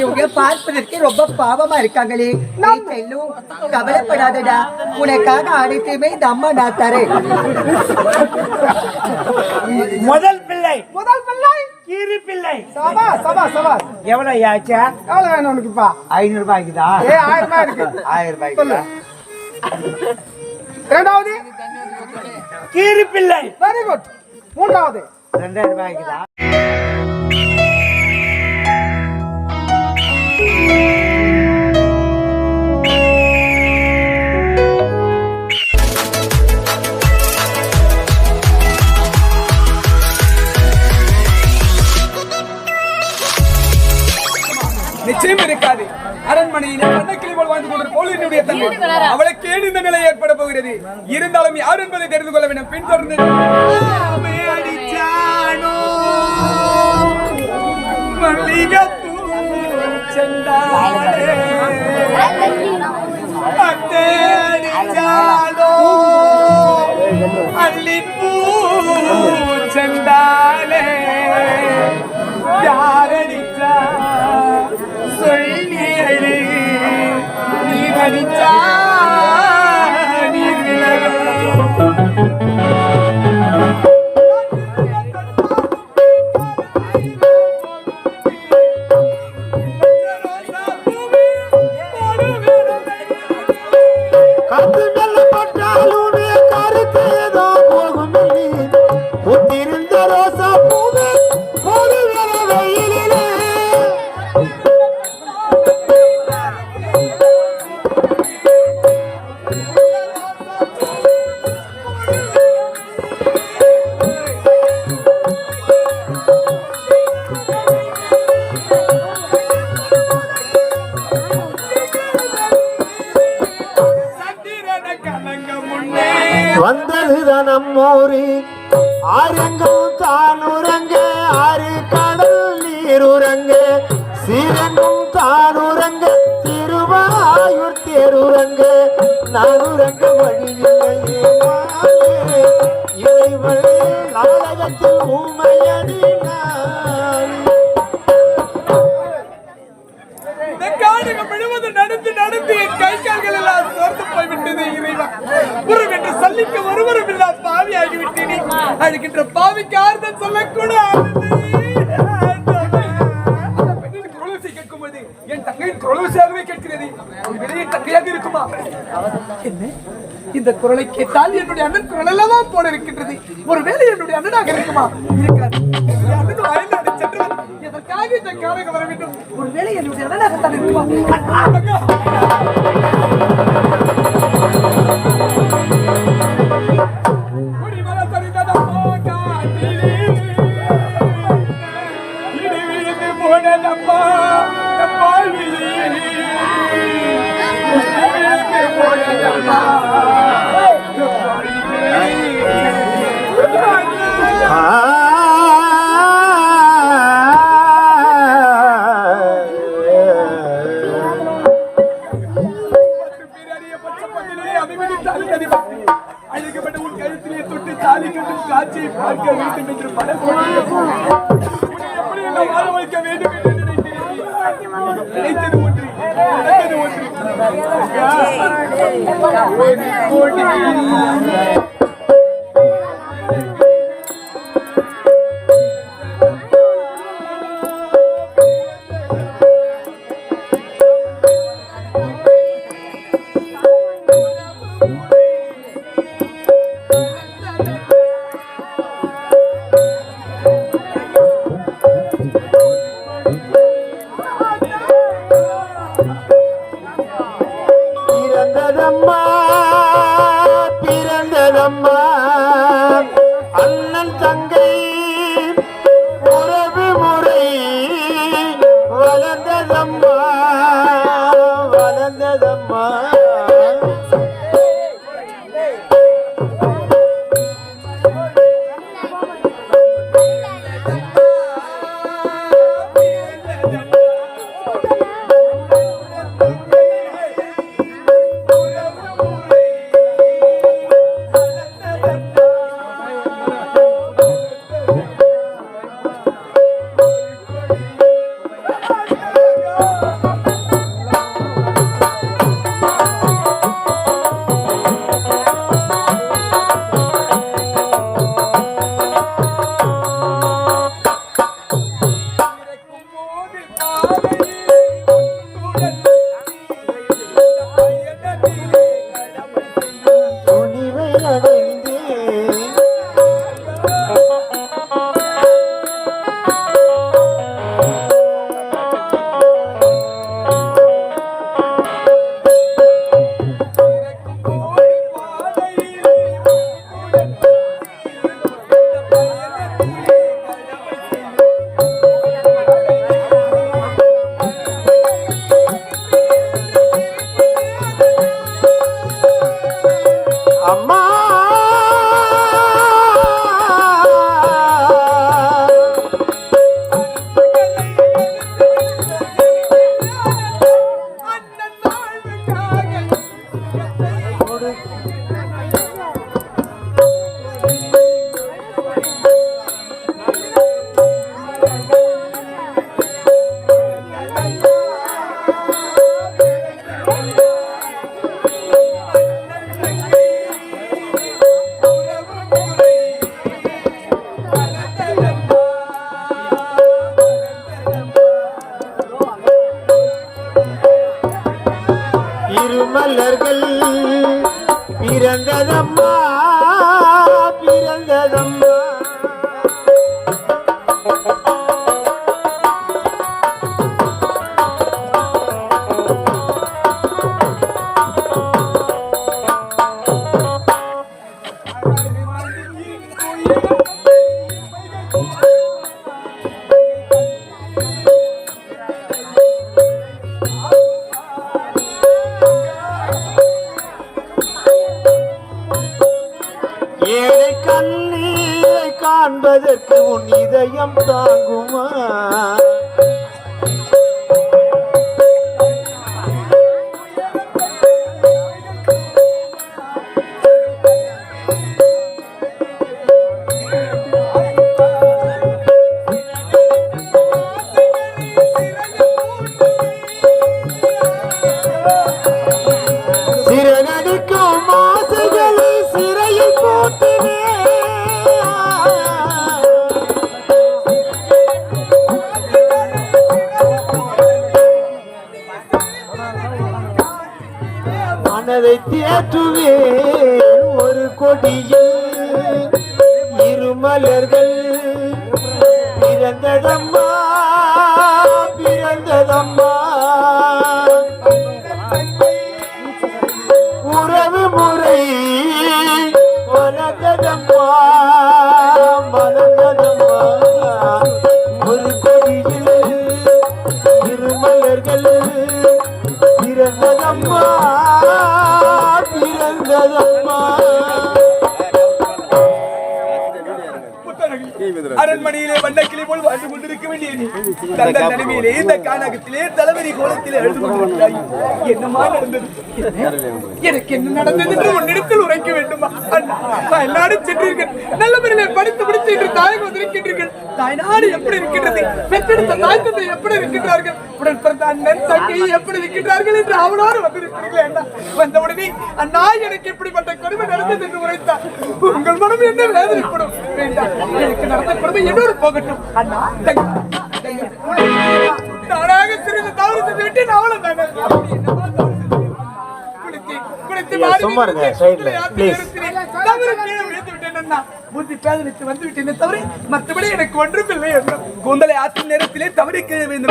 இவங்க பார்ப்பதற்கு ரொம்ப பாவமா இருக்காங்களே. செல்லும் கவலைப்படாதடா, உனக்காக அனைத்துமே இந்த அம்மா நான் தரேன். முதல் பிள்ளை முதல் பிள்ளை கீரி பிள்ளை. சபா சபா சபா எவ்வளவு ஆச்சா? எவ்வளவு வேணும் உனக்குப்பா? 500 ரூபாய்க்குதா? 1000 ரூபாய் இருக்கு. 1000 ரூபாய்க்கு. இரண்டாவது கீரி பிள்ளை. Very good. மூன்றாவது 2000 ரூபாய்க்குதா? நிச்சயம் இருக்காது. அரண்மனையில் அன்னக்கிளிகள் வாழ்ந்து கொண்டு போலினுடைய தன்மை அவளுக்கு ஏன் இந்த நிலை ஏற்பட போகிறது? இருந்தாலும் யார் என்பதை தெரிந்து கொள்ள வேண்டும். பின்தொடர்ந்து அள்ளிப்பூ செந்தாலே யாரடிச்சா சொல்லி அழு நீ கடிச்சா நீ வந்ததுதான் நம்மூரி ஆரங்கம் தானுரங்க ஆறு கடல் நீருரங்க சீரங்கும் தானுரங்க திருவாயூர் தேருரங்க நானுரங்க வழியில்லையே இறைவன் நாடகத்தில் ஊமையடி நடந்து நடந்து என் கை கால்கள் எல்லாம் சோர்ந்து போய்விட்டது. இறைவா, என்று சொல்லிக்க ஒருவரும் இல்லா பாவி ஆகிவிட்டேனே. அழுகின்ற பாவிக்கு ஆறுதல் சொல்லக்கூடாது. என் தங்கையின் குரலோசையாகவே கேட்கிறது. வெளியே தங்கையாக இருக்குமா? என்ன இந்த குரலை கேட்டால் என்னுடைய அண்ணன் குரல் அல்லவா போல இருக்கின்றது. ஒருவேளை என்னுடைய அண்ணனாக இருக்குமா? இருக்காது. அண்ணனும் அயல்நாடு சென்றவர் எதற்காக இந்த காரக வர வேண்டும்? ஒருவேளை என்னுடைய அண்ணனாகத்தான் இருக்குமா? அழைக்கப்பட்ட உன் கழுத்திலே தொட்டு தாலி கட்டும் காட்சியை பார்க்க வேண்டும் என்று பல எப்படி என்ன வாழ வைக்க வேண்டும் என்று நினைத்தது ஒன்று நடந்தது ஒன்று. இருமலர்கள் பிறந்ததம்மா பிறந்ததம்மா ஏழை கண்ணீரை காண்பதற்கு உன் இதயம் தாங்குமா சிறகடிக்கும் ஆசைகளை சிறையில் போட்டினே மனதை தேற்றுவேன் ஒரு கொடியில் இருமலர்கள் பிறந்ததம்மா பிறந்ததம்மா உறவு முறை மலர்ந்ததம்மா மலர்ந்ததம்மா ஒரு கொடியில் இருமலர்கள் பிறந்ததம்மா பிறந்ததம்மா அரண்மனையிலே வண்ணக்கிளி போல் வாழ்ந்து கொண்டிருக்க வேண்டிய நீ தந்த தனிமையிலே இந்த கானகத்திலே தலைவரி கோலத்திலே எழுது கொண்டிருக்கிறாய். என்னமா நடந்தது? எனக்கு என்ன நடந்தது என்று உன்னிடத்தில் உரைக்க வேண்டுமா? அண்ணா, தாய்நாடு சென்றீர்கள், நல்ல முறையிலே படித்து முடித்து இன்று தாயகம் வந்திருக்கின்றீர்கள். தாய்நாடு எப்படி இருக்கின்றது? பெற்றெடுத்த தாய் தந்தை எப்படி இருக்கின்றார்கள்? உடன் பிறந்த அண்ணன் தங்கை எப்படி இருக்கின்றார்கள் என்று அவனோடு வந்திருக்கிறீர்கள். அண்ணா, வந்தவுடனே அண்ணா எனக்கு இப்படிப்பட்ட கொடுமை நடந்தது என்று உரைத்தார். உங்கள் மனம் என்ன வேதனைப்படும்? வேண்டாம், எனக்கு நடந்த கொடுமை என்னோடு போகட்டும். அண்ணா, நானாக சிறிது தவறு செய்து விட்டு அவளும் சும்மா இருங்க சைடுல ப்ளீஸ் புத்தி பேதலித்து வந்து விட்டேனே தவிர மற்றபடி எனக்கு ஒன்றுமில்லை. கூந்தலை ஆற்றும் நேரத்திலே தவறி கீழே விழுந்து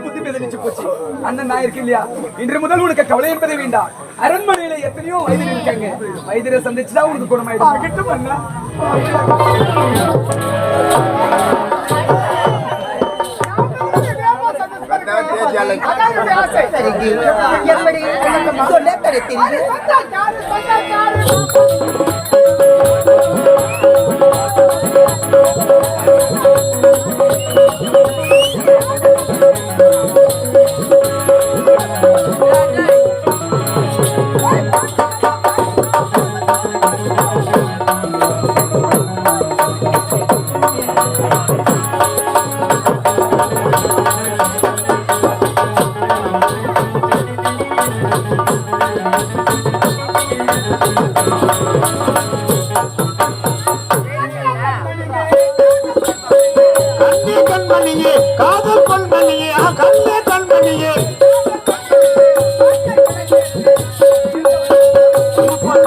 புத்தி பேதலிச்சு போச்சு. அண்ணன் நான் இருக்கேன் இல்லையா? இன்று முதல் உனக்கு கவலை என்பதை வேண்டாம். அரண்மனையில எத்தனையோ வைத்தியர் இருக்காங்க, வைத்தியரை சந்திச்சுதான் உனக்கு குணமாயிடும். ஆகட்டும் அண்ணா. எப்படி சொல்ல தெரிந்து கண்மணியே காதல் கண்மணியே கண்ணே கண்மணியே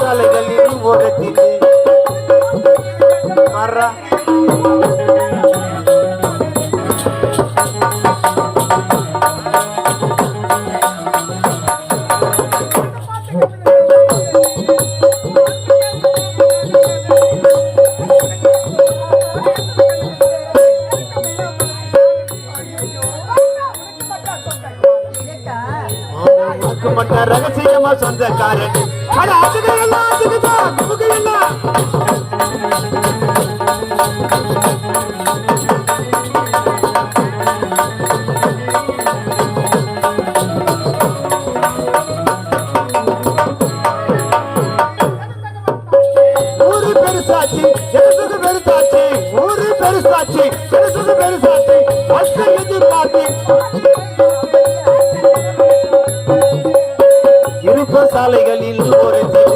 சாலைகளில் ஓரத்திலே மர ரகசியமா சொந்தக்காரன் ஊரு பெருசாச்சு ஜனசுக்கு பெருசாச்சு ஊரு பெருசாச்சு ஜனசுக்கு பெருசாச்சு அஷ்டம் எதிர்பார்த்து இருப்ப சாலைகளில் ஓரத்தில்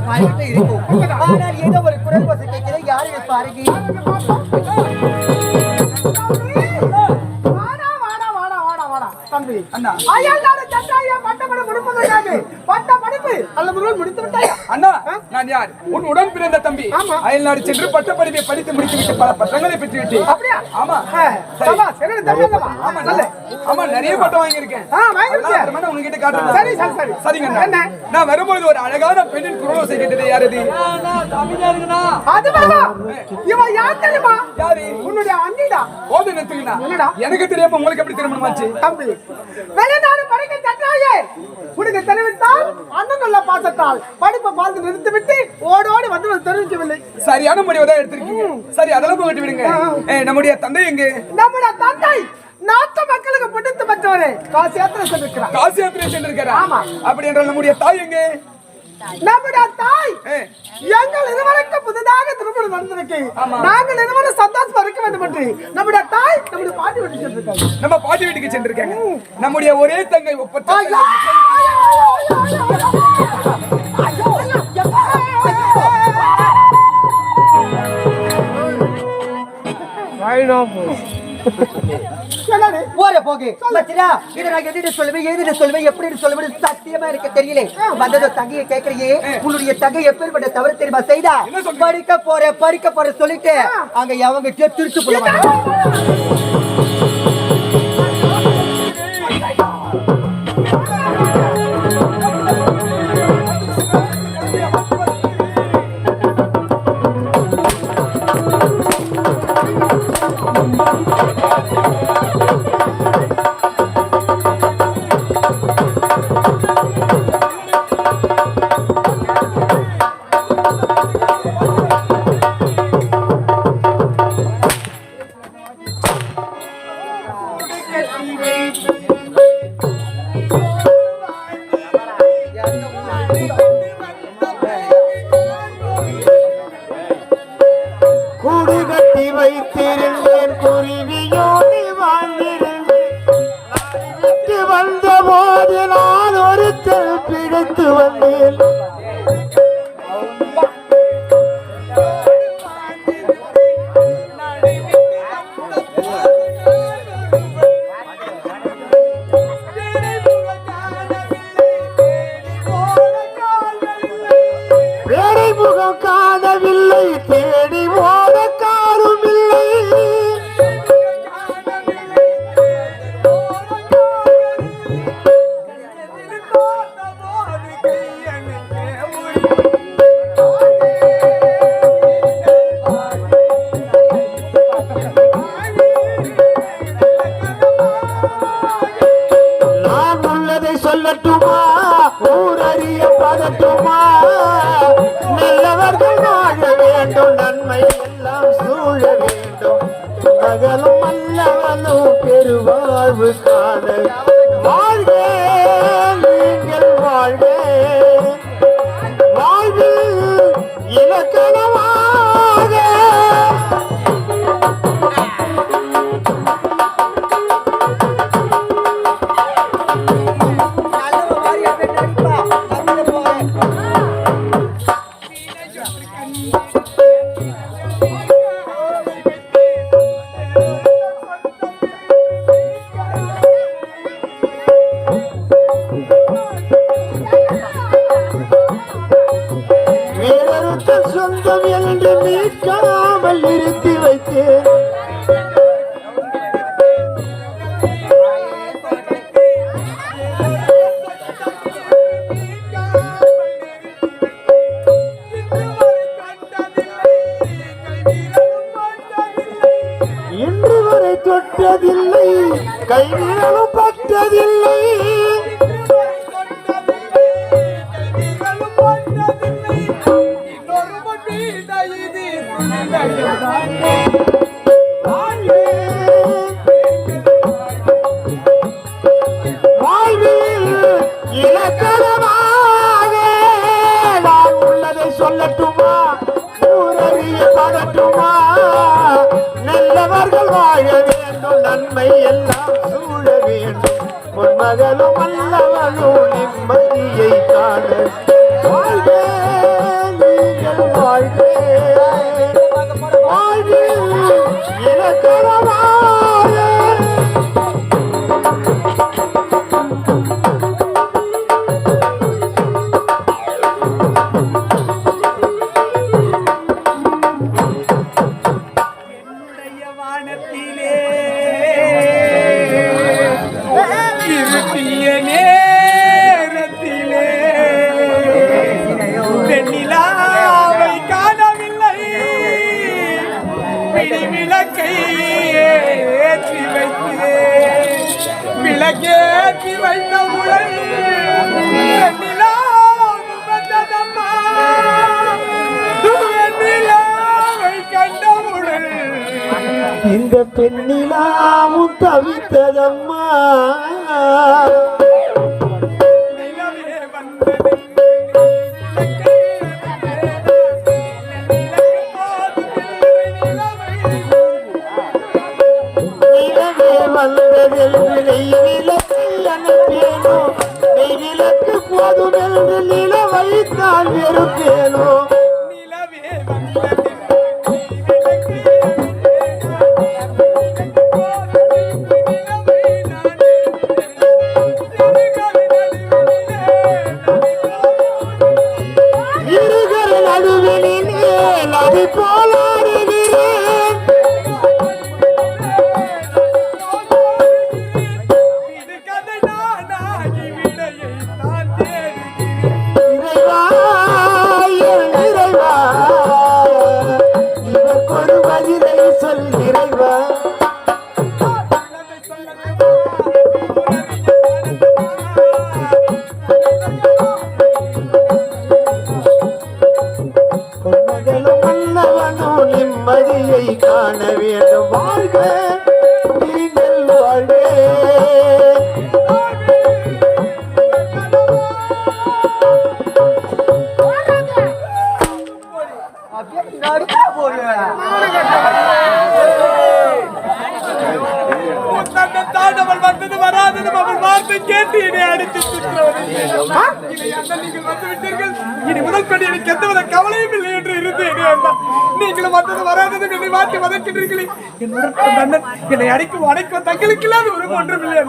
வாழ்க்கை இருக்கும். ஆனால் ஏதோ ஒரு குரல் ஓசை கேட்கிறது. யார் இது பாருங்க. வாடா வாடா வாடா வாடா வாடா தம்பி அண்ணா. அயல் நாடு சட்டாயா பட்டப்படி முடிப்பதற்காக பட்ட படிப்பு அல்லது முடித்து விட்டாயா அண்ணா, நான் யார்? உன் உடன் பிறந்த தம்பி. ஆமா. அயல்நாடு சென்று பட்டப்படிப்பை படித்து முடித்துவிட்டு பல பட்டங்களை பெற்று விட்டேன். அப்படியா? ஆமா. சபா சரி தம்பி சபா ஆமா, நல்ல. ஆமா, நிறைய பட்டம் வாங்கியிருக்கேன். வாங்கிருக்கியா? அப்புறமா உங்ககிட்ட காட்டுறேன். சரி சரி சரி சரிங்க அண்ணா. என்ன நான் வரும்போது ஒரு அழகான பெண்ணின் குரலோசை கேட்டது. யார் அது? அது வேணா இவன் யார் தெரியுமா? யாரு? உன்னுடைய அண்ணிடா போது நிறுத்துங்கண்ணா. என்னடா? எனக்கு தெரியாம உங்களுக்கு எப்படி திருமணம் ஆச்சு? தம்பி வெளிநாடு படிக்க தட்டாயே உனக்கு தெரிவித்தால் அண்ணனுள்ள பாசத்தால் படிப்பை பார்த்து நிறுத்திவிட்டு ஓடோடி வந்து தெரிவிக்கவில்லை. சரியான முடிவை எடுத்திருக்கீங்க. சரி, அதெல்லாம் போட்டு விடுங்க. நம்முடைய தந்தை எங்க? நம்முடைய தந்தை நாட்டு மக்களுக்கு பிடித்து பெற்றவரே காசி யாத்திரை சென்றிருக்கிறார். காசி யாத்திரை சென்றிருக்கிறார். ஆமா. அப்படி என்றால் நம்முடைய தாய் எங்க? நம்முடைய தாய் ஏ, எங்கள் இருவருக்கு புதிதாக திருமணம் நடந்திருக்கு. ஆமா. நாங்கள் இருவரும் சந்தோஷமா இருக்க வேண்டும் என்று நம்முடைய தாய் நம்முடைய பாட்டி வீட்டுக்கு சென்றிருக்காங்க. நம்ம பாட்டி வீட்டுக்கு சென்றிருக்காங்க. நம்முடைய ஒரே தங்கை ஒப்பற்ற ஐயோ, ஐயோ, ஐயோ, ஐயோ, ஐயோ, என்னது? போற போகு பத்திரா. இதை நான் எதிர சொல்லுவேன், எதிர சொல்லுவேன், எப்படி சொல்லுவேன் சத்தியமா இருக்க தெரியல. வந்ததோ தங்கையை கேட்கறியே. உன்னுடைய தங்கை எப்பேற்பட்ட தவறு தெரியுமா செய்தா? என்ன சொல்றீங்க? படிக்க போற சொல்லிட்டு அங்க அவங்க திருச்சு போடுவாங்க. கூடு கட்டி வைத்திருந்தேன் குருவியோடு வாழ்ந்திருந்தேன். விட்டு வந்த போது நான் ஒருத்தர் பிடித்து வந்தேன். வேலை முகம் காணவில்லை, தேடி ஓட காரும் இல்லை. நான் உள்ளதை சொல்லட்டுமா, ஊரறிய பதட்டுமா? நல்லவர்கள் வாழ வேண்டும், நன்மை எல்லாம் சூழ வேண்டும். மகளும் அல்லவனும் பெருவாழ்வு காண வாழ்க, நீங்கள் வாழ்க, வாழ்வில் இலக்கணமாக. வேறொருத்தர் சொந்தம் என்று மீட்காமல் நிறுத்தி வைத்தேன். இன்று வரை தொட்டதில்லை, கை விரலும் பட்டதில்லை. வாழ்வில் இலக்கணமாக நான் உள்ளதை சொல்லட்டுமா, ஊரறிய படட்டுமா? நல்லவர்கள் வாழ வேண்டும், நன்மை எல்லாம் சூழ வேண்டும். பொன்மகளும் அல்லவனும் நிம்மதியை காண வாழ்க. வெண்ணிலாவும் தவித்ததம்மா நிலவே வந்ததென்று நெய் விளக்கு அனுப்பேனோ நெய் விளக்கு போதும் என்று நிலவை தான் வெறுப்பேனோ இருகர நடுவெளியிலே நதி போலாடுகிறேன் இறைவா என் இறைவா இதற்கொரு பதிலை சொல் இறைவா பொன்மகளும் மன்னவனும் நிம்மதியை காண வேண்டும் வாழ்க நீங்கள் வாழ்க நடுக்கா போடு. அவள் வந்தது வராதது அவள் வார்த்தை கேட்டு என்னை அடித்து நீங்கள் வந்து விட்டீர்கள். இனி முதல் கொண்டு எனக்கு எந்தவித கவலையும் இல்லை என்று இருந்தேன். நீங்களும் வந்தது வராதது என்னை மாற்றி வதக்கின்றீர்களே. என்னுடன் பிறந்த அண்ணன் என்னை அடிக்கும் அடைக்கும் தங்களுக்கு இல்லாத ஒரு ஒன்றும் இல்லை.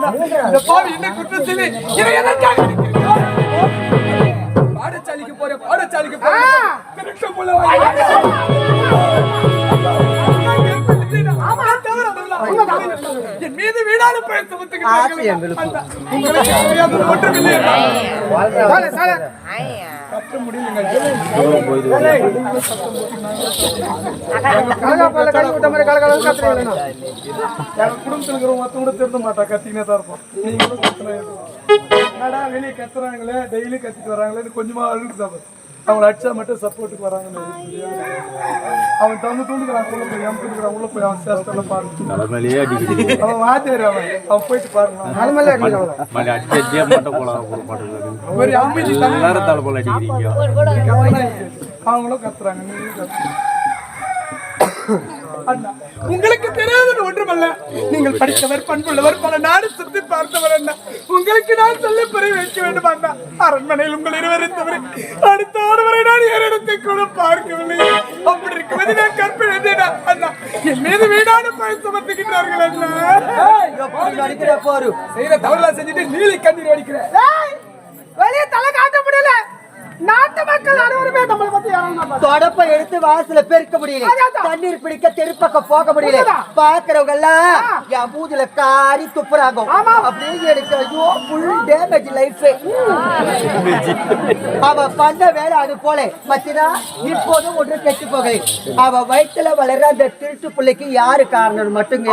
இந்த பாவி என்ன குற்றம் செய்து என்னை எதற்காக அடிக்கிறீர்கள்? பாடசாலைக்கு போறேன் பாடசாலைக்கு போறேன் திருட்டு போல என் மீது வீடான பழம் சுமத்துகிறார்கள். வெளியே கத்துறாங்களே டெய்லி கத்திட்டு வராங்களே கொஞ்சமா அழுகுது. அவங்களை அடிச்சா மட்டும் சப்போர்ட்டுக்கு வராங்கன்னு அவன் தந்து தூண்டுக்கிறான் உள்ள போய் அமுத்துக்கிறான் உள்ள போய் அவன் சேஸ்டர்ல பாருங்க அவன் வாத்தியார் அவன் போயிட்டு பாருங்க அவங்களும் கத்துறாங்க நீங்களும் கத்துறாங்க. உங்களுக்கு தெரியாதது ஒன்றுமல்ல. நீங்கள் படித்தவர் பண்புள்ளவர் பல நாடு சுற்றி பார்த்தவர் என்ன உங்களுக்கு நான் சொல்ல புரிய வைக்க வேண்டும் அண்ணா. அரண்மனையில் உங்கள் இருவரை தவிர அடுத்த ஆடவரை நான் ஏறிடத்தை கூட பார்க்கவில்லை. அப்படி இருக்கும்போது நான் கற்பிழந்தேன் அண்ணா. என் மீது வீடான பழம் சுமத்துகின்றார்கள் அண்ணா. செய்யற தவறுலாம் செஞ்சுட்டு நீலி கண்ணீர் வடிக்கிறேன். வெளியே தலை காட்ட முடியல. நாட்டு மக்கள் அனைவருமே நம்மளை பத்தி தொடப்ப எடுத்து வாசல பெருக்க முடியல. தண்ணீர் பிடிக்க தெருப்பக்கம் போக முடியல. பாக்குறவங்க எல்லாம் என் மூஞ்சில காரி துப்புறாங்க. அப்படியே எனக்கு ஐயோ ஃபுல் டேமேஜ் லைஃப். அவ பண்ண வேலை அது போல மத்தினா இப்போதும் ஒன்று கெட்டு போகலை. அவ வயிற்றுல வளர்ற அந்த திருட்டு பிள்ளைக்கு யாரு காரணம் மட்டும்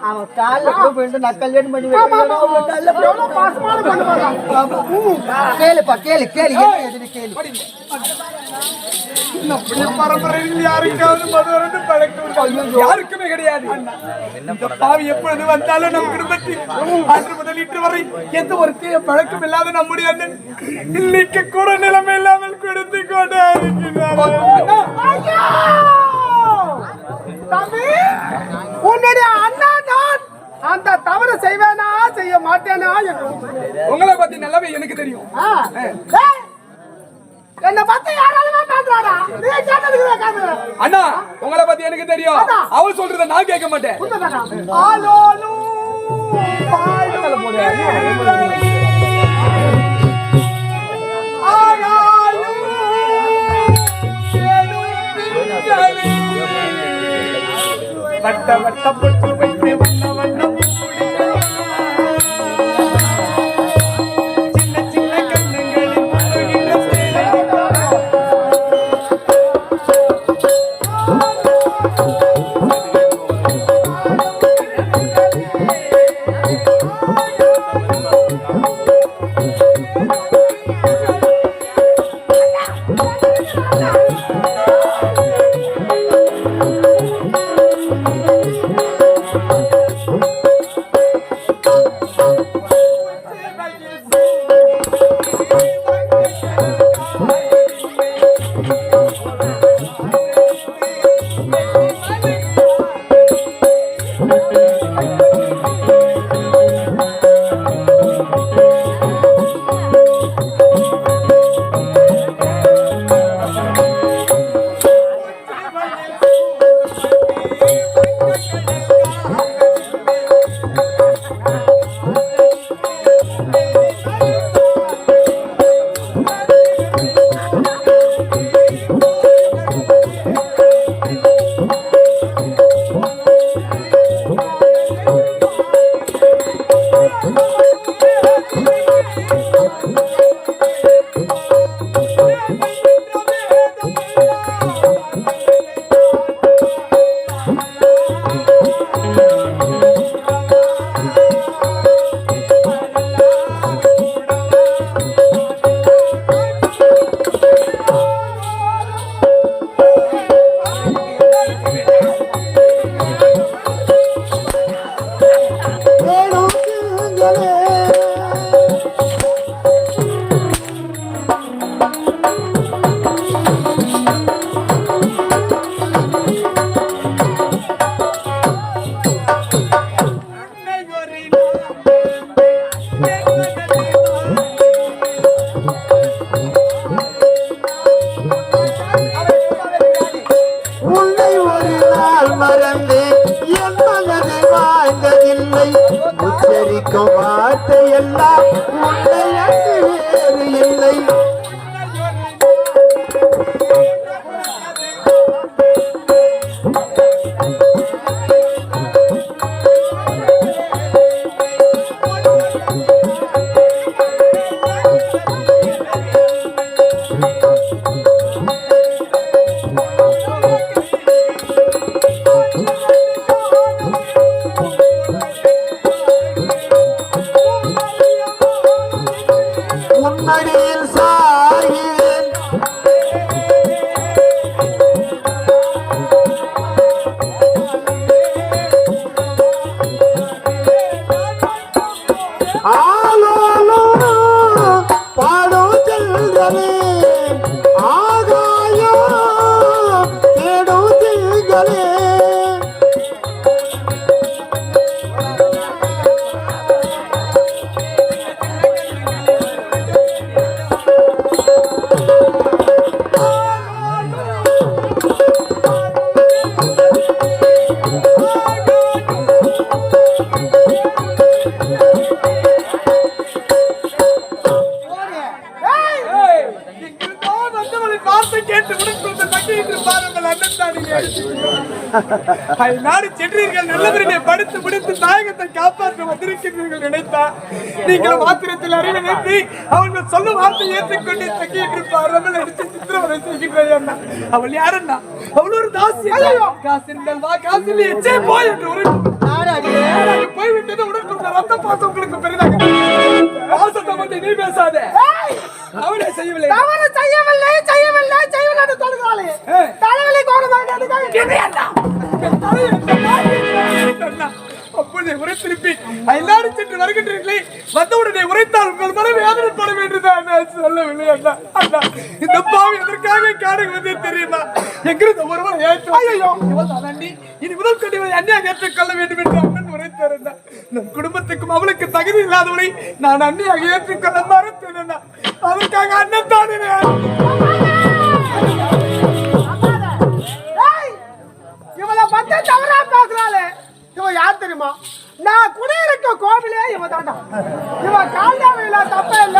அவன் காலில் விழுந்து நான் கல்யாணம் பண்ணி கேளுப்பா கேளு கேளு பரம்பரையில் யாருக்காவது மதுவரண்டு பழக்கம் யாருக்குமே கிடையாது. இந்த பாவி எப்பொழுது வந்தாலும் நம் குடும்பத்தில் அன்று முதல் இன்று வரை எந்த ஒரு தீய பழக்கம் இல்லாத நம்முடைய அண்ணன் இன்னைக்கு கூட நிலைமை இல்லாமல் கொடுத்து கொண்டு உன்னுடைய அண்ணா நான் அந்த தவறு செய்வேனா செய்ய மாட்டேனா என்று உங்களை பத்தி நல்லாவே எனக்கு தெரியும். என்ன பத்தி யாராலுமே பேசுறாடா. நீ கேட்டதுக்கு கேக்குற அண்ணா உங்களை பத்தி எனக்கு தெரியும். அவள் சொல்றத நான் கேட்க மாட்டேன். ஆலோலு பாடல போடு ஆயாலு வட்ட வட்ட பொட்டு வைத்து வண்ண வண்ணம் வேறு இல்லை. உன்னடியில் சாகிறேன் ஆலோலோ பாடும் செல்களே ஆகாயோ தேடும் திங்களே நாடு சென்றீர்கள் நல்லவரினை படுத்து முடித்து தாயகத்தை காப்பாற்ற வந்திருக்கிறீர்கள் நினைத்தா நீங்களும் ஆத்திரத்தில் அறிவு நிறுத்தி அவர்கள் சொல்லும் வார்த்தை ஏற்றுக்கொண்டு தங்கியிருப்பார் எடுத்து சித்திரவதை செய்கின்றேன். அவள் யாருன்னா அவள் ஒரு தாசி. காசு இருந்தால் வா, காசு இல்லை எச்சே போய் என்று போய்விட்டது. உடற்கொண்ட ரத்த பாசம் உங்களுக்கு பெரிதாக பாசத்தை பற்றி நீ பேசாதே. அவளே செய்யவில்லை சொல்கிறாளே தலைவலி அப்பொழுதை உரைத்திருப்பி எல்லாரும் சென்று வருகின்றீர்களே, வந்தவுடனே உரைத்தால் உங்கள் மனம் வேதனைப்படும் என்றுதான் நான் சொல்லவில்லை. அண்ணா அண்ணா, இந்த பாவி எதற்காக காணுவது தெரியுமா? எங்கிருந்து ஒருவன் அண்ணி இனி முதல் கண்டிப்பை அண்ணியாக ஏற்றுக்கொள்ள வேண்டும் என்று அண்ணன் உரைத்தார். நம் குடும்பத்துக்கும் அவளுக்கு தகுதி இல்லாதவளை நான் அண்ணியாக ஏற்றுக்கொள்ள மறுத்தேன். அதற்காக அண்ணன் தான் இவளை பத்தி தவறா பேசுறாளே. இவ யார் தெரியுமா? நான் குடியிருக்க கோவிலே இவ தாண்டா. இவ கால்டாவையில தப்பே இல்ல.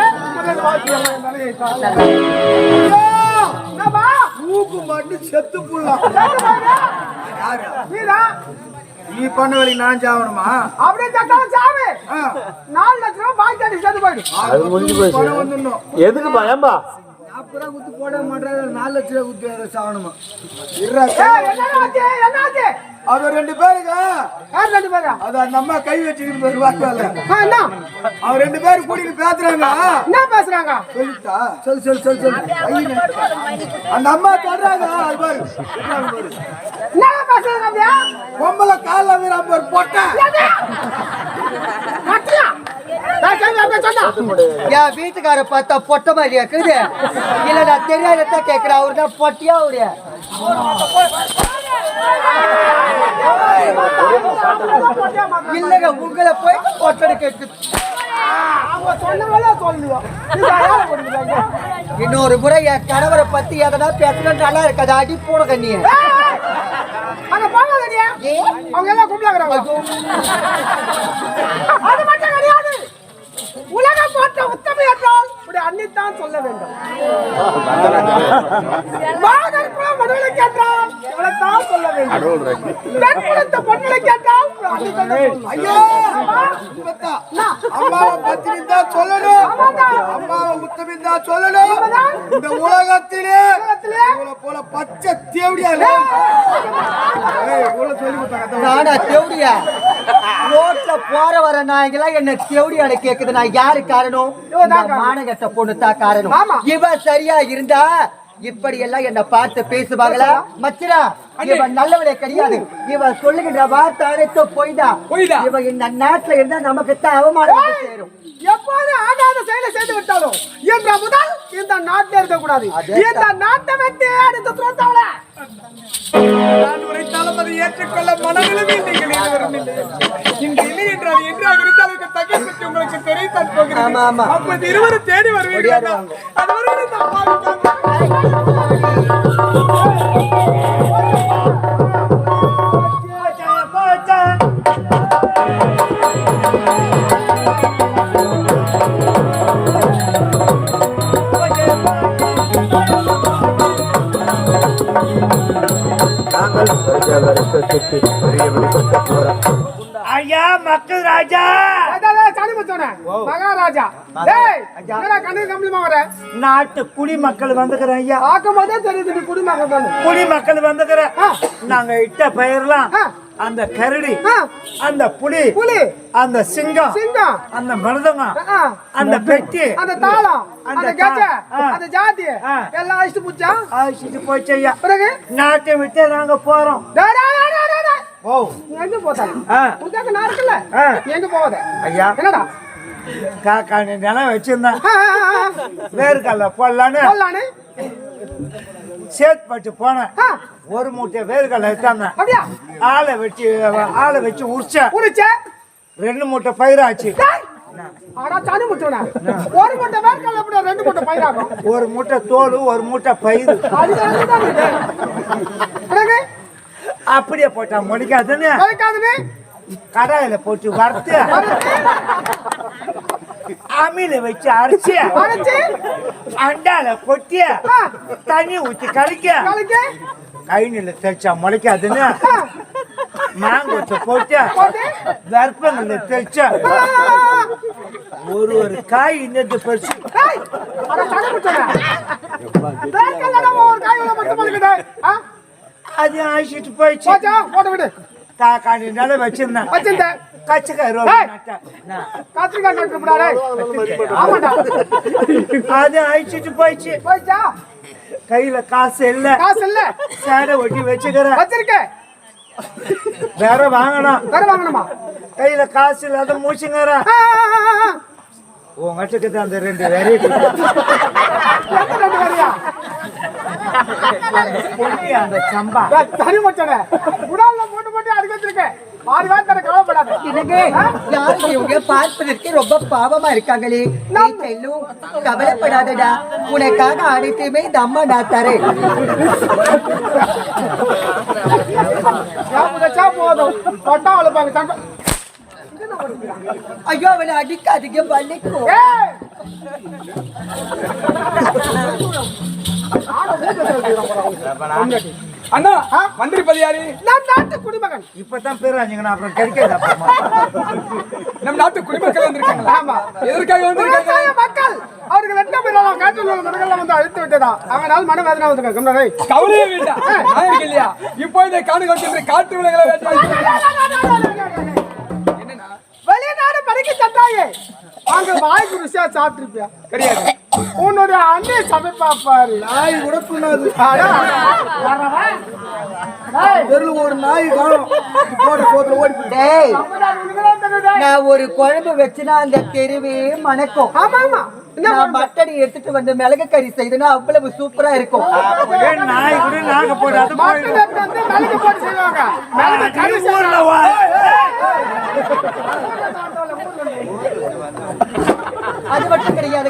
மூக்கு மட்டும் செத்து போடலாம். நீதா நீ பண்ண வேலை நான் சாவணுமா? அப்படியே தட்டாலும் சாவு. 4 லட்சம் ரூபாய் பாக்கி அடி செத்து போயிடு. பணம் வந்துடணும். எதுக்கு பயம்பா? 40 ரூபா குத்து போட மாட்டாரு, 4 லட்சம் ரூபா குத்து சாவணுமா? என்னாச்சு? அது 2 பேருங்க. யார் 2 பேரா? அது அந்த அம்மா கை வச்சுக்கிட்டு போய் வாக்குவாங்க. என்ன? அவர் 2 பேரும் கூட்டிட்டு பேசுறாங்க. என்ன பேசுறாங்க? சொல்லிட்டா சொல்லு. அந்த அம்மா சொல்றாங்க. அது பாரு என்ன பேசுறாங்க? அப்படியே பொம்பளை கால வீராம்பர் போட்ட என் வீட்டுக்கார பார்த்தா பொட்ட மாதிரியா இருக்குது? இல்ல நான் தெரியாததான் கேட்கிறேன். அவரு தான் பொட்டியா அவரு? இல்லங்க உங்களை போய் பொட்டனை கேட்டு இன்னொரு முறை என் கணவரை பத்தி எதனா பேசணும் நல்லா இருக்காது. அடி போட கண்ணிய அவங்க எல்லாம் கும்பலாங்க. அது மட்டும் கிடையாது. உலகம் போட்ட உத்தமி என்றால் அன்னித்தான் சொல்ல வேண்டும். மாதர் குல மனுவை கேட்டால் இவளைத்தான் சொல்ல வேண்டும். பெண் குலத்த பொண்ணுகளை கேட்டால் அன்னித்தான் சொல்லணும். ஐயோ அம்மாவை பத்தி தான் சொல்லணும். அம்மாவை உத்தமி தான் சொல்லணும். இந்த உலகத்திலே இவளை போல பச்சை தேவடியா நானா தேவடியா? ரோட்ல போற வர நாய்களா என்ன தேவடியாட கேக்குது. நான் யாரு காரணம்? மானகட்ட பொண்ணு தான் காரணம். இவ சரியா இருந்தா இப்படி எல்லாம் என்ன பார்த்து பேசுவாங்களா? மச்சரா இவ நல்லவளே கிடையாது. இவ சொல்லுகின்ற வார்த்தை அனைத்தும் போய்தான். இவ இந்த நாட்டுல இருந்தா நமக்கு தான் அவமானம் சேரும். எப்போது ஆகாத செயலை செய்து விட்டாலும் என்ற முதல் இந்த நாட்டில் இருக்கக்கூடாது. இந்த நாட்டை விட்டு அடுத்து துரத்தவள நான் உரைத்தாலும் அதை ஏற்றுக்கொள்ள மனநிலைமை நீங்கள் இருவரும் இல்லை. இங்கு இல்லை என்றால் என்றாக இருந்தாலும் தகவல் பற்றி உங்களுக்கு தெரிவித்தான் போகிறேன். அப்போது இருவரும் தேடி வருவீர்கள். அதுவரை ஐயா மக்கள் ராஜா சாணி முத்தோனே மகாராஜா டேய் என்னடா கண்ணு கம்பளமா வர நாட்டு குடிமக்கள் வந்துக்கிறேன் ஐயா ஆக்கமாதே தெரியுது நீ குடிமகன் தானே குடிமக்கள் வந்துக்கிறேன் நாங்க இட்ட பெயர்லாம் அந்த கரடி அந்த புலி அந்த சிங்கம் அந்த மிருதங்கம் அந்த பெட்டி அந்த தாளம் அந்த கஜ அந்த ஜாதி எல்லாம் அழிச்சு புச்சா அழிச்சிட்டு போச்சு ஐயா பிறகு நாட்டை விட்டு நாங்க போறோம் ஓ எங்க போதா உனக்கு நான் இருக்கல எங்க போவத ஐயா என்னடா காக்கா நிலம் வச்சிருந்தேன் வேர்க்கல்ல போடலான்னு சேத்பட்டு போனேன் ஒரு மூட்டை வேர்க்கல்ல எடுத்தாங்க அப்படியா ஆளை வச்சு உரிச்ச 2 மூட்டை பயிராச்சு ஆனா சாணி முத்தோனே ஒரு மூட்டை வேர்க்கல்ல அப்படியே 2 மூட்டை பயிராகும் ஒரு மூட்டை தோல் ஒரு மூட்டை பயிர் பிறகு அப்படியே போட்டா முளைக்காதுன்னு கடாயில போட்டு வறுத்து அம்மியில வச்சு அரைச்சி அண்டால கொட்டி தண்ணி ஊத்தி கலக்க கைநில தெளிச்சா முளைக்காதுன்னு மாங்கொச்ச போட்டு தர்ப்பங்கள்ல தெளிச்சா ஒரு காய் இன்னது பறிச்சு அது ஆயிட்டு போயிடுச்சு காக்காண்டி நிலம் வச்சிருந்தேன் கச்சக்காய் அது அழிச்சிட்டு போயிடுச்சு கையில காசு இல்ல சேடை ஒட்டி வச்சுக்கிறேன் வேற வாங்கணுமா கையில காசு இல்லாத மூச்சுங்கிற உங்ககிட்ட அந்த 2 வேறையை அந்த சம்பா தனி மச்சனே உடால போட்டு அடிக்க வச்சிருக்கேன் மாறி வா தர கவலைப்படாத என்னங்க யாரு இவங்க பார்ப்பதற்கு ரொம்ப பாவமா இருக்காங்களே நீ செல்லும் கவலைப்படாதடா உனக்காக அனைத்துமே இந்த அம்மா நான் தரேன் போதும் தொட்டா வளர்ப்பாங்க தங்க ஐயோ அவனை அடிக்காதீங்க வலிக்கும் அண்ணா மந்திரி பதியாரி நம் நாட்டு குடிமகன் இப்பதான் பேராஞ்சிங்கன்னா அப்புறம் கிடைக்காது நம் நாட்டு குடிமக்கள் வந்திருக்காங்களா ஆமா எதற்காக வந்திருக்காங்க மக்கள் அவர்கள் 8 பேரும் காற்றில் உள்ள மரங்கள் வந்து அழுத்து விட்டதா அவனால் மனவேதனை வந்து கவலையே வேண்டாம் நான் இருக்கு இல்லையா இப்போதே காடு கொண்டு காட்டு விலங்குகளை என்னன்னா வெளிநாடு படிக்க சட்டாயே அங்க வாய்க்கு ருசியா சாப்பிட்டுருப்பியா கிடையாது உன்னுடைய அண்ணே சமைப்பா பாரு நாய் கூட புண்ணாது ஒரு நாய் காணும் டேய் நான் ஒரு குழம்பு வச்சுனா அந்த தெருவே மணக்கும் ஆமா ஆமா நான் மட்டனை எடுத்துட்டு வந்து மிளகு கறி செய்தனா அவ்வளவு சூப்பரா இருக்கும் நாய் கூட நாங்க போட்டு அது மிளகு போட்டு செய்வாங்க மிளகு கறி அது மட்டும் கிடையாது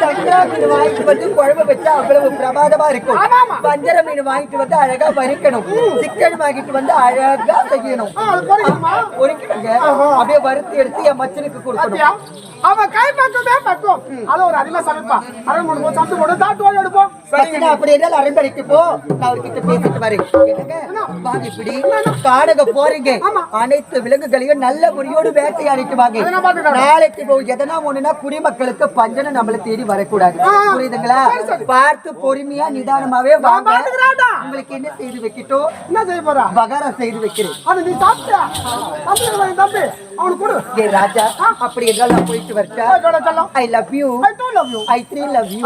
சங்கரா மீன் வாங்கிட்டு வந்து குழம்பு வச்சா அவ்வளவு பிரமாதமா இருக்கும் வஞ்சர மீன் வாங்கிட்டு வந்து அழகா வறுக்கணும் சிக்கன் வாங்கிட்டு வந்து அழகா செய்யணும் பொறிக்கணுங்க அப்படியே வறுத்து எடுத்து என் மச்சனுக்கு கொடுக்கணும் அவன் கை பக்கமே பக்கம் அது ஒரு அதிகமா சமைப்பா அரை மூணு சமைச்சு போட்டு தாட்டு எடுப்போம் அப்படி என்றால் அரண்மனைக்கு போ நான் அவர்கிட்ட பேசிட்டு வரேன் வாங்க இப்படி காடக போறீங்க அனைத்து விலங்குகளையும் நல்ல முறையோடு வேட்டையாடிட்டு வாங்க நாளைக்கு போ எதனா ஒண்ணுனா குடிமக்களுக்கு பஞ்சனை நம்மள தேடி வரக்கூடாது புரியுதுங்களா பார்த்து பொறுமையா நிதானமாவே வாங்க உங்களுக்கு என்ன செய்து வைக்கட்டும் என்ன செய்ய போறா பகாரா செய்து வைக்கிறேன் அது நீ சாப்பிட்டா தம்பி அவனுக்கு கொடு ஏ ராஜா அப்படி என்றால் நான் போயிட்டு வரட்டா I love you I three love you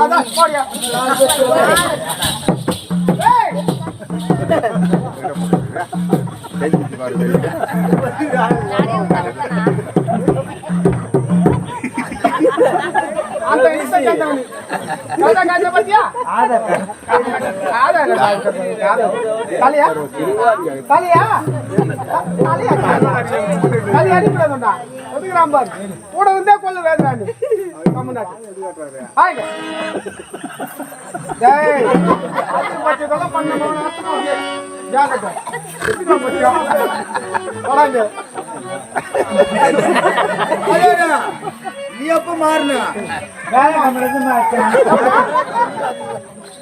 அந்த இன்ஸ்டாகிராம் காதா காதா பத்தியா காலியா காலியா காலியா காலியா அடிப்படா ஒதுக்குறான் பாரு கூட வந்தே கொல்ல வேண்டாம் கம்முனாடி ஹாய் டேய் அது பச்சைதெல்லாம் பண்ணணும் அத்தனை ஜாகட்ட இதுதான் பச்சை போறாங்க நீ எப்ப மாறின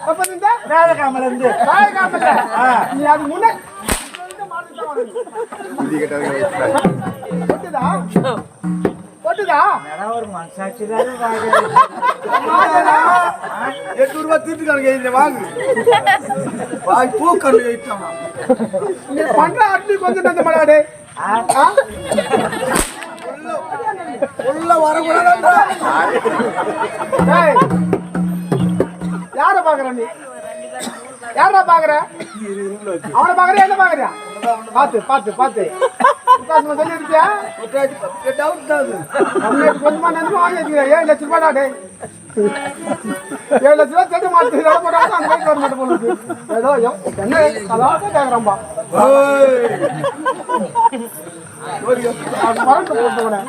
அப்ப இந்த வேலைக்காமல இருந்து நீ அது முன்ன கொட்டுதா கொட்டுதா ஒரு மனசாட்சி 800 ரூபாய் தீர்த்துக்கானுங்க இந்த வாங்கு வாய் பூக்கண்டு வைட்டான் நீ பண்ற அட்லி கொஞ்சம் அந்த மலாடே உள்ள வரக்கூடாதுடா ஏய் யார பாக்குற நீ யாரா பாக்குற அவனை பாக்குற என்ன பாக்குறியா பாத்து பாத்து பாத்து சொல்லி இருக்கியா டவுட் தான் கொஞ்சமா நினைச்சு வாங்கி வச்சுக்கிறேன் 7 லட்சம் ரூபாய் டே 7 லட்சம் ரூபாய் செட்டு மாட்டு போட்டாங்க அந்த மாதிரி கவர்மெண்ட் போலுது ஏதோ என்ன அதான் கேக்குறான்பா மறந்து போட்டு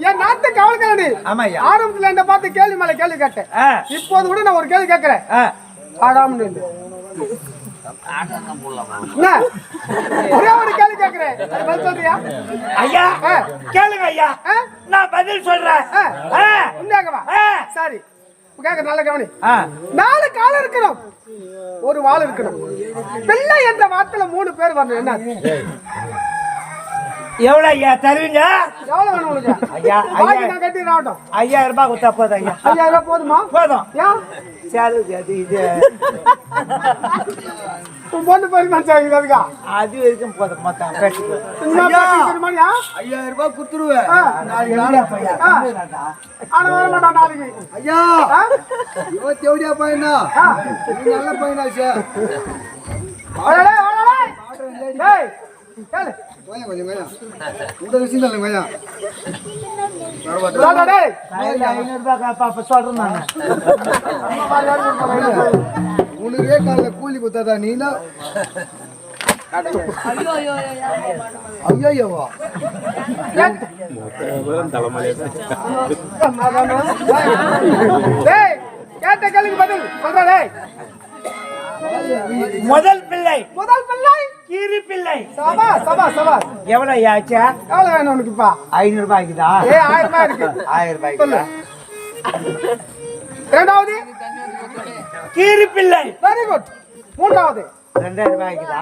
என் நாட்டு கவலைக்காரனி ஆரம்பத்துல என்ன பார்த்து கேள்வி மேல கேள்வி கேட்டேன் இப்போது கூட நான் ஒரு கேள்வி கேட்கிறேன் ஆடாம ஒரே ஒரு கேள்வி கேட்கிறேன் பதில் சொல்றியா ஐயா கேளுங்க ஐயா நான் பதில் சொல்றேன் உண்மையாகவா சரி கேட்க நல்ல கவனி 4 காலம் இருக்கணும் ஒரு வால் இருக்கணும் பிள்ளை என்ற வார்த்தையில 3 பேர் வரணும் என்ன எவ்வளவு ஐயா தருவீங்க எவ்வளவு வேணும் உனக்கு ஐயா நான் கட்டிடட்டும் 5000 ரூபாய் கொடுத்தா போதும் ஐயா 5000 ரூபாய் போதுமா போதும் ஏன் சரி அது இது பொண்ணு பேருக்கு நினைச்சாங்க அதுக்கா அது வரைக்கும் போதும் மொத்தம் பேசிக்கோ 5000 ரூபாய் கொடுத்துருவேன் ஆனா வர மாட்டான் நாளைக்கு ஐயா இவன் தேவடியா பையனா நீ நல்ல பையனாச்சே கொஞ்சம் இந்த விஷயம் இல்லை மையா 500 ரூபாய் பாப்பா சொல்றேன் நான் உனக்கே காலைல கூலி கொடுத்தாதா நீனா ஐயோவா கேட்ட கேள்விக்கு பதில் சொல்றே முதல் பிள்ளை கீரி பிள்ளை சபா சபா சபா எவ்வளவு ஆச்சா? எவ்வளவு வேணும் உனக்குப்பா? 500 ரூபாய்க்குதா? 1000 ரூபாய் இருக்கு. 1000 ரூபாய்க்கு. இரண்டாவது கீரி பிள்ளை. Very good. மூன்றாவது 2000 ரூபாய்க்குதா?